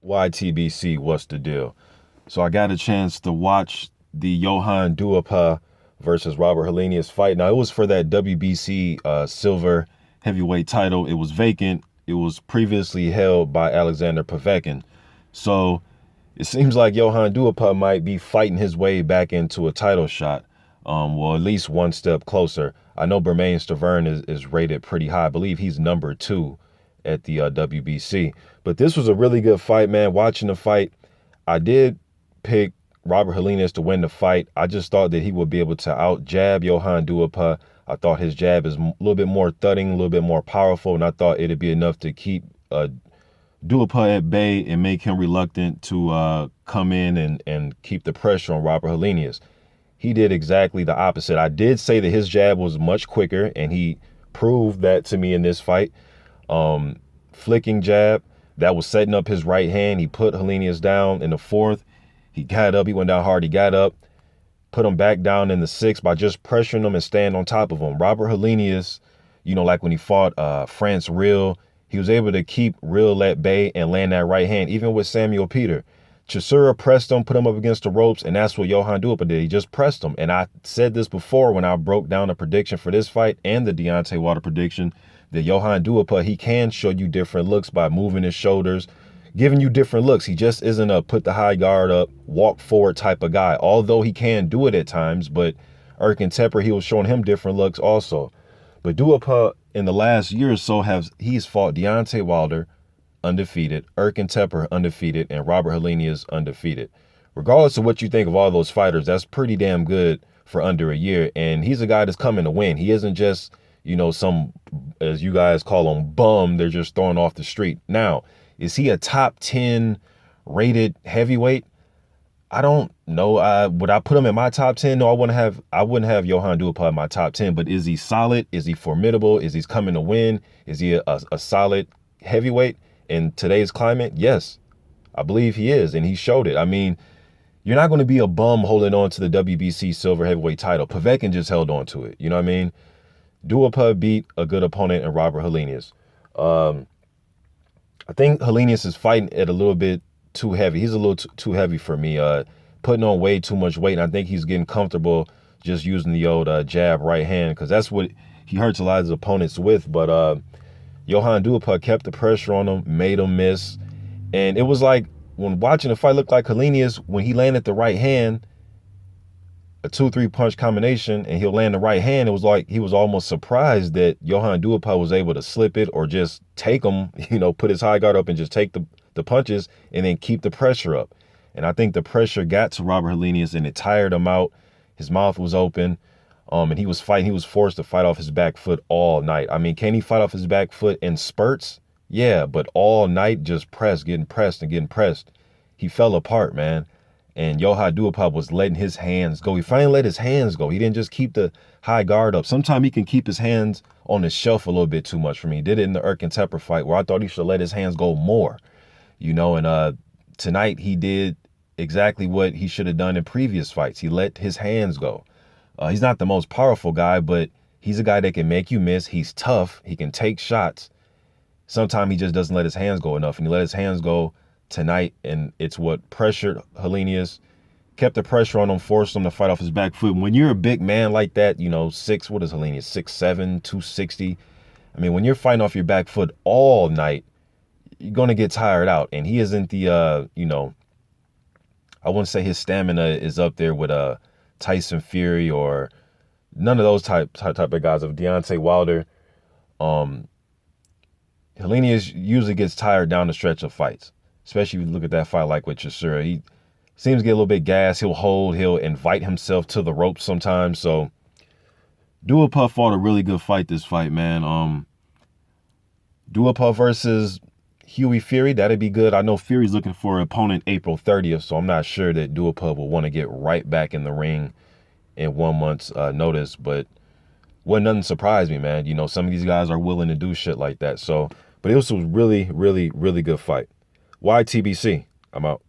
YTBC, what's the deal? So I got a chance to watch the Johann Duhaupas versus Robert Helenius fight. Now it was for that WBC silver heavyweight title. It was vacant. It was previously held by Alexander Povetkin. So it seems like Johann Duhaupas might be fighting his way back into a title shot. Well, at least one step closer. I know Bermain Stavern is rated pretty high. I believe he's number 2 at the WBC. But this was a really good fight, man. Watching the fight, I did pick Robert Helenius to win the fight. I just thought that he would be able to out-jab Johann Duhaupas. I thought his jab is a little bit more thudding, a little bit more powerful, and I thought it'd be enough to keep Duhaupas at bay and make him reluctant to come in and keep the pressure on Robert Helenius. He did exactly the opposite. I did say that his jab was much quicker, and he proved that to me in this fight. Flicking jab that was setting up his right hand. He put Helenius down in the 4th. He got up. He went down hard. He got up, put him back down in the 6th by just pressuring him and staying on top of him. Robert Helenius, like when he fought France Real, he was able to keep Real at bay and land that right hand, even with Samuel Peter. Chisora pressed him, put him up against the ropes, and that's what Johann Duhaupas did. He just pressed him. And I said this before when I broke down the prediction for this fight and the Deontay Wilder prediction, that Johann Duhaupas, he can show you different looks by moving his shoulders, giving you different looks. He just isn't a put the high guard up, walk forward type of guy, although he can do it at times. But Erkin Tepper, he was showing him different looks also. But Duhaupas, in the last year or so, he's fought Deontay Wilder, undefeated, Erkin Tepper, undefeated, and Robert Helenius, undefeated. Regardless of what you think of all those fighters, that's pretty damn good for under a year. And he's a guy that's coming to win. He isn't just, some, as you guys call them, bum they're just throwing off the street. Now, is he a top 10 rated heavyweight? I don't know. Would I put him in my top 10? No, I wouldn't have Johann Duhaupas in my top 10, but is he solid? Is he formidable? Is he coming to win? Is he a solid heavyweight in today's climate? Yes, I believe he is, and he showed it. I mean, you're not going to be a bum holding on to the WBC silver heavyweight title. Povetkin just held on to it. You know what I mean? Duhaupas beat a good opponent in Robert Helenius. I think Helenius is fighting at a little bit too heavy. He's a little too heavy for me, putting on way too much weight, and I think he's getting comfortable just using the old jab right hand, because that's what he hurts a lot of his opponents with. But Johann Duhaupas kept the pressure on him, made him miss, and it was like, when watching the fight, looked like Helenius, when he landed the right hand, a 2-3 punch combination, and he'll land the right hand, it was like he was almost surprised that Johann Duhaupas was able to slip it or just take him, put his high guard up and just take the punches and then keep the pressure up. And I think the pressure got to Robert Helenius and it tired him out. His mouth was open, and he was fighting. He was forced to fight off his back foot all night. I mean, can he fight off his back foot in spurts? Yeah, but all night just getting pressed and getting pressed. He fell apart, man. And Johann Duhaupas was letting his hands go. He finally let his hands go. He didn't just keep the high guard up. Sometimes he can keep his hands on the shelf a little bit too much for me. He did it in the Erkin Tepper fight where I thought he should let his hands go more. And tonight he did exactly what he should have done in previous fights. He let his hands go. He's not the most powerful guy, but he's a guy that can make you miss. He's tough. He can take shots. Sometimes he just doesn't let his hands go enough, and he let his hands go tonight, and it's what pressured Helenius, kept the pressure on him, forced him to fight off his back foot. When you're a big man like that, what is Helenius, 6'7", 260? I mean, when you're fighting off your back foot all night, you're going to get tired out. And he isn't the, I wouldn't say his stamina is up there with Tyson Fury or none of those type of guys, of Deontay Wilder. Helenius usually gets tired down the stretch of fights, especially if you look at that fight like with Chisora. He seems to get a little bit gassed. He'll invite himself to the ropes sometimes. So Duhaupas fought a really good fight this fight, man. Duhaupas versus Hughie Fury, that'd be good. I know Fury's looking for an opponent April 30th, so I'm not sure that Duhaupas will want to get right back in the ring in 1 month's notice, but nothing surprised me, man. Some of these guys are willing to do shit like that. So, but it was a really, really, really good fight. YTBC, I'm out.